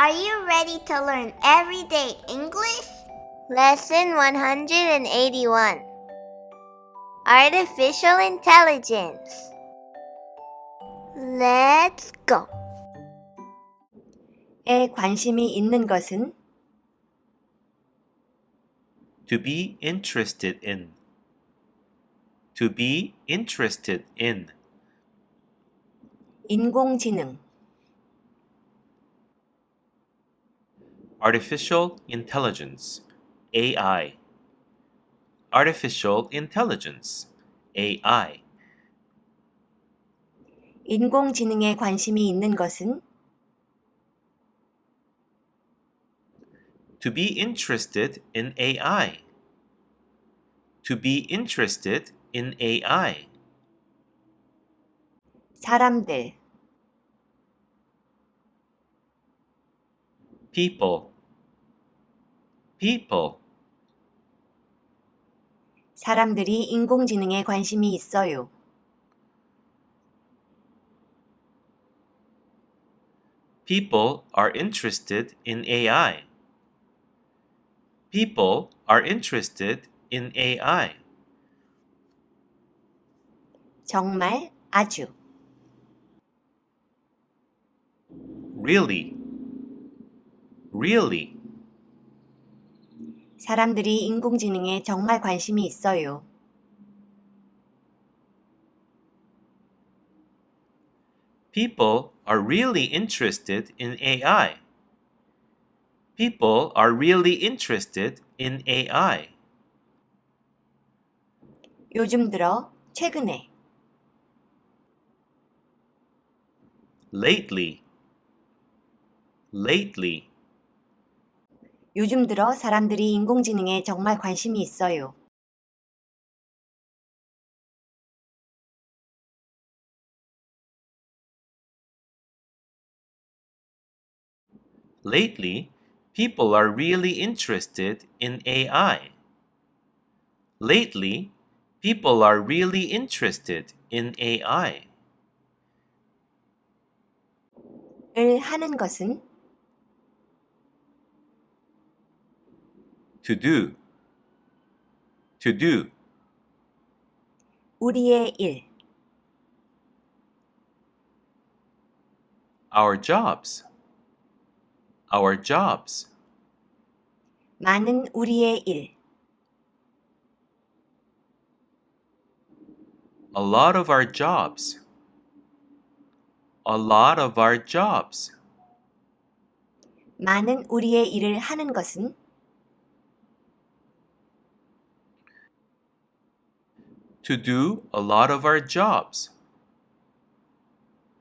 Are you ready to learn everyday English? Lesson 181 Artificial Intelligence. Let's go. 에 관심이 있는 것은 To be interested in. To be interested in. 인공지능, Artificial intelligence. AI. Artificial intelligence. AI. 인공지능에 관심이 있는 것은 To be interested in AI. To be interested in AI. 사람들, People. People. 사람들이 인공지능에 관심이 있어요. People are interested in AI. People are interested in AI. 정말, 아주, Really. Really. 사람들이 인공지능에 정말 관심이 있어요. People are really interested in AI. People are really interested in AI. 요즘 들어, 최근에, Lately. Lately. 요즘 들어 사람들이 인공지능에 정말 관심이 있어요. Lately, people are really interested in AI. Lately, people are really interested in AI. 을 하는 것은 To do. To do. 우리의 일, Our jobs. Our jobs. 많은 우리의 일, A lot of our jobs. A lot of our jobs. 많은 우리의 일을 하는 것은 To do a lot of our jobs.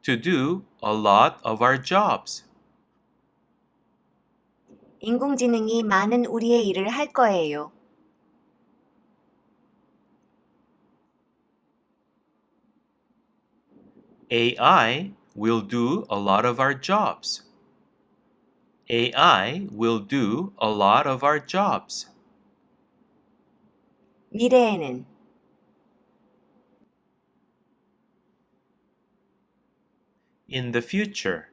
To do a lot of our jobs. 인공지능이 많은 우리의 일을 할 거예요. AI will do a lot of our jobs. AI will do a lot of our jobs. 미래에는 In the future.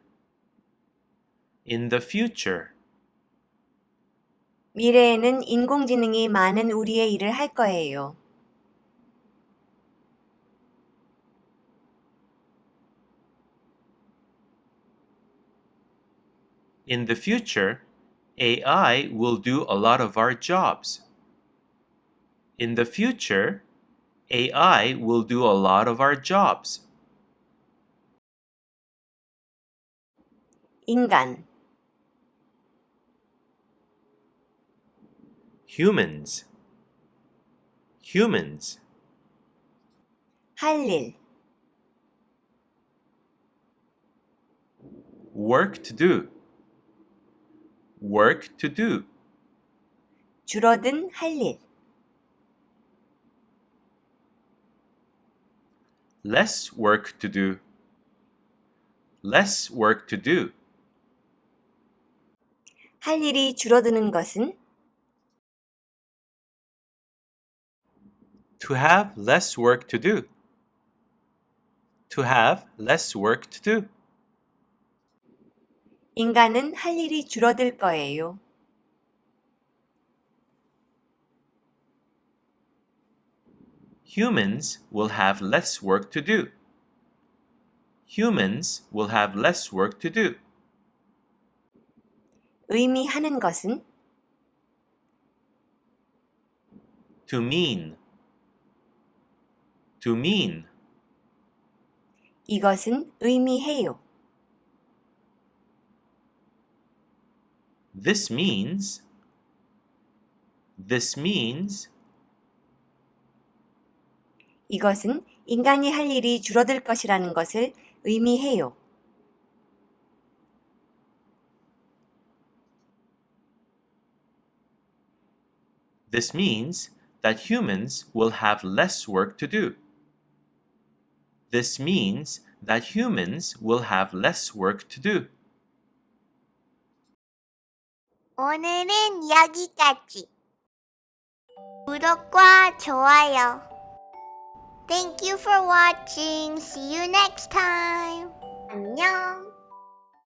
In the future. 미래에는 인공지능이 많은 우리의 일을 할 거예요. In the future, AI will do a lot of our jobs. In the future, AI will do a lot of our jobs. 인간, Humans. Humans. 할 일, Work to do. Work to do. 줄어든 할 일, Less work to do. Less work to do. 할 일이 줄어드는 것은 To have less work to do. To have less work to do. 인간은 할 일이 줄어들 거예요. Humans will have less work to do. Humans will have less work to do. 의미하는 것은 To mean. To mean. 이것은 의미해요. This means. This means. 이것은 인간이 할 일이 줄어들 것이라는 것을 의미해요. This means that humans will have less work to do. This means that humans will have less work to do. 오늘은 여기까지. 구독과 좋아요. Thank you for watching. See you next time. 안녕.